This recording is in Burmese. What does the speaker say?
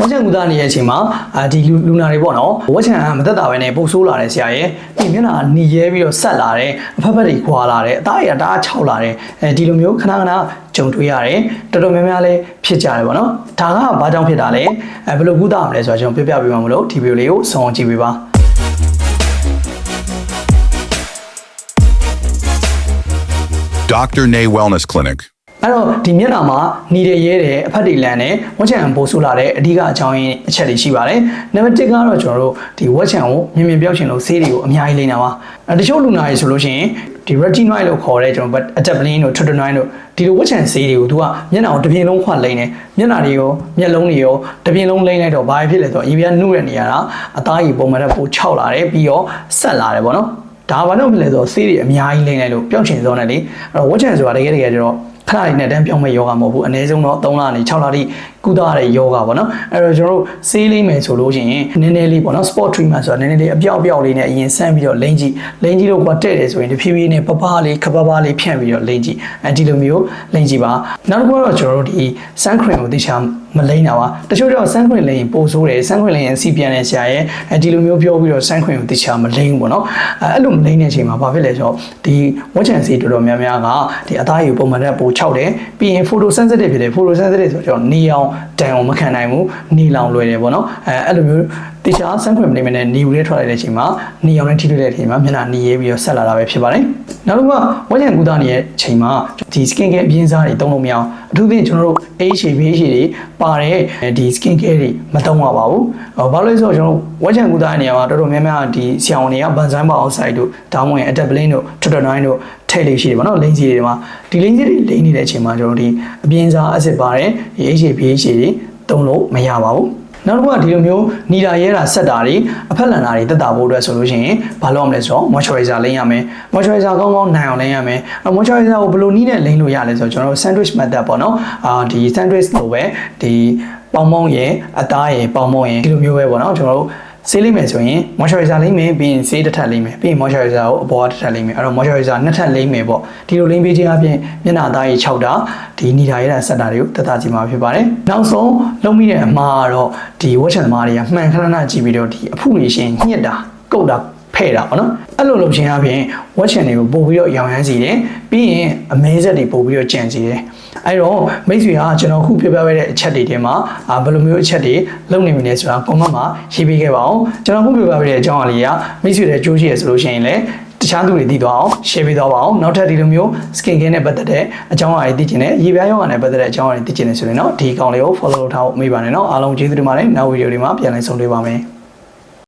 ဝက်ချံကူတာနေတဲ့အချိန်မှာဒီလူနာတွေပေါ့နော်ဝက်ချံမသက်တာပဲနဲ့ပို့ဆိုးလာတယ်ဆရာရဲ့ဒီမျက်နှာหนีရဲပြီးတော့ဆက်လာတယ်အဖက်ဖက်တွေခွာလာတယ်အသားရတားခြောက်လာတယ်ဒီလိုမျိုးခဏကြုံတွေ့ရတယ်တော်တော်များများလေးဖြစ်ကြတယ်ပေါ့နော်ဒါကဘာကြောင့်ဖြစ်တာလဲဘယ်လိုကုသမလဲဆိုတော့ကျွန်တော်ပြပြပေးမှာမလို့ဒီဗီဒီယိုလေးကိုစောင့်ကြည့်ပေးပါDr. Nay Wellness Clinic အဲ့တော့ဒီမျက်နှာမှာหนีရဲတယ်အဖက်တွေလန်တယ်ဝက်ချံပို့ဆိုးလာတဲ့အဓိကအကြောင်းရင်းအချက်တွေရှိပါတယ်နံပါတ်1ကတော့ကျွန်တော်တို့ဒီဝက်ချံကိုမြင်မြင်ပြောက်ချင်လို့ဆေးတွေကိုအများကြီးလိမ့်တာပါတချို့လူနာတွေဆိုလို့ရှိရင်ဒီ retinoid လို့ခေါ်တဲ့ကျွန်တော် adapalene တို့ tretinoin တို့ဒီလိုဝက်ချံဆေးတွေကိုသူကမျက်နှာကိုတစ်ပြင်းလုံးခွလိမ့်တယ်မျက်နှာတွေရောမျက်လုံးတွေရောတစ်ပြင်းလုံးလိမ့်လိုက်တော့ဘာဖြစ်လဲဆိုတော့ရေပြားနှုတ်တဲ့နေရာကအသားကြီးပုံမှန်တဲ့ပိုခြောက်လာတယ်ပြီးတော့ဆက်လာတယ်ပေါ့နော်ဒါဘာလို့ဖြစ်လဲဆိုတော့ဆေးတွေအများကြီးလိမ့်လိုက်လို့ပျောက်ချင်စောနဲ့လေအဲ့တော့ဝက်ချံဆိုတာတကယ်ကျတော့ခဏလေးနဲ့တန်းပြောင်းမဲ့ယောဂမဟုတ်ဘူးအနည်းဆုံးတော့3လနဲ့6လတိကုသရတဲ့ယောဂပေါ့နော်အဲ့တော့ကျွန်တော်တို့ဆေးလိမ့်မယ်ဆိုလို့ရှိရင်နည်းနည်းလေးပေါ့နော် sport treatment ဆိုတာနည်းနည်းလေးအပြောက်လေးနဲ့အရင်ဆန်းပြီးတော့လိမ့်ကြည့်လို့ကွာတဲ့တယ်ဆိုရင်တဖြည်းဖြည်းနဲ့ပပလေးခပပလေးဖြန့်ပြီးတော့လိမ့်ကြည့်ဒီလိုမျိုးလိမ့်ကြည့်ပါနောက်တစ်ခုကတော့ကျွန်တော်တို့ဒီ sun cream ကိုသိချာမလိမ့်တာပါတချို့တော့ sun cream လိမ့်ရင်ပိုဆိုးတယ် sun cream လိမ့်ရင်စီပြန်နေဆရာရဲ့ဒီလိုမျိုးပြောပြီးတော့ sun cream ကိုသိချာမလိမ့်ဘူးပေါ့နော်အဲ့လိုမလိမ့်တဲ့အချိန်မှာဘာဖြစ်လဲဆိုတော့ဒီဝက်ချံဆေးတော်တော်များများကဒီအသားရည်ပုံမှန်တဲ့ပိုခြောက်တယ်ပြီးရင် photo sensitive ဖြစ်တယ် photo sensitive ဆိုတော့နေအောင်တန်အောင်မခံနိုင်ဘူးနေလောင်လွယ်တယ်ပေါ့နော်အဲ့လိုမျိုးတခြားစမ်းခွင့်မနေမနဲ့နေဦးလေးထွက်လာတဲ့အချိန်မှာနေအောင်နဲ့ထိတွေ့တဲ့အချိန်မှာမျက်နှာနေရဲပြီးတော့ဆက်လာတာပဲဖြစ်ပါတယ်နောက်တစ်ခုကဝက်ချံကူတာနေတဲ့အချိန်မှာဒီ skin care အပြင်းစားတွေတုံးလို့မရအောင်အထူးသဖြင့်ကျွန်တော်တို့ AHA BHA တွေပါတဲ့ဒီ skin care တွေမတုံးရပါဘူးဘာလို့လဲဆိုတော့ကျွန်တော်ဝက်ချံကူတာနေရာမှာတော်တော်များများဒီဆရာဝန်တွေက benzene peroxide တို့ဒါမှမဟုတ် adapalene တို့ tretinoin တို့ထည့်လေးရှိတယ်ပေါ့နော်လိမ့်စီတွေမှာဒီလိမ့်စီတွေလိမ့်နေတဲ့အချိန်မှာကျွန်တော်ဒီအပြင်းစား acid ပါတဲ့ဒီ AHA BHA တွေတုံးလို့မရပါဘူးနောက်တစ်ခုကဒီလိုမျိုးနီတာရဲတာဆက်တာတွေအဖက်လန်တာတွေတက်တာဖို့အတွက်ဆိုလို့ရှိရင်ဘာလုပ်ရမလဲဆိုတော့ moisturizer လိမ့်ရမယ် moisturizer ကောင်းကောင်းနိုင်အောင်လိမ့်ရမယ် moisturizer ကိုဘယ်လိုနည်းနဲ့လိမ့်လို့ရလဲဆိုတော့ကျွန်တော်တို့ sandwich method ပေါ့နော်ဒီ sandwich လိုပဲဒီပေါင်းပေါင်းရယ်အသားရယ်ပေါင်းပေါင်းရယ်ဒီလိုမျိုးပဲပေါ့နော်ကျွန်တော်တို့ဆေးလိမ့်မယ်ဆိုရင် moisturizer လိမ့်မယ်ပြီးရင်ဆေးတစ်ထပ်လိမ့်မယ်ပြီးရင် moisturizer ကိုအပေါ်တစ်ထပ်လိမ့်မယ်အဲ့တော့ moisturizer နှစ်ထပ်လိမ့်မယ်ပေါ့ဒီလိုလိမ့်ပေးခြင်းအပြင်မျက်နှာသားကြီး6တာဒီနီတာရဲတာဆက်တာတွေကိုတက်တာကြည့်မှာဖြစ်ပါတယ်နောက်ဆုံးလုံးမိတဲ့အမှားကတော့ဒီဝက်ချံသမားတွေကမှန်ခဏကြည့်ပြီးတော့ဒီအဖုတွေရှင်ညှစ်တာကုတ်တာဖဲ့တာပေါ့နော်အဲ့လိုလုပ်ခြင်းအပြင်ဝက်ချံတွေကိုပို့ပြီးတော့ရောင်ရမ်းစီတယ်ပြီးရင်အမဲဆက်တွေပို့ပြီးတော့ကြံစီတယ်အဲ့တော့မိတ်ဆွေကကျွန်တော်ခုပြပြခဲ့တဲ့အချက်တွေထဲမှာဘယ်လိုမျိုးအချက်တွေလုပ်နေမလဲဆိုတာ comment မှာရေးပေးခဲ့ပါအောင်ကျွန်တော်ခုပြပြခဲ့တဲ့အကြောင်းအရာလေးကမိတ်ဆွေတွေကြိုးရှိရဆိုလို့ရှိရင်လည်းတခြားသူတွေသိသွားအောင် share ပေးသွားပါအောင်နောက်ထပ်ဒီလိုမျိုး skin care နဲ့ပတ်သက်တဲ့အကြောင်းအရာတွေသိချင်တယ်ရေပြားရောဂါနဲ့ပတ်သက်တဲ့အကြောင်းအရာတွေသိချင်တယ်ဆိုရင်တော့ဒီအကောင့်လေးကို follow လုပ်ထားဖို့မေ့ပါနဲ့เนาะအားလုံးကျေးဇူးတင်ပါတယ်နောက်ဗီဒီယိုတွေမှာပြန်လည်ဆုံတွေ့ပါမယ်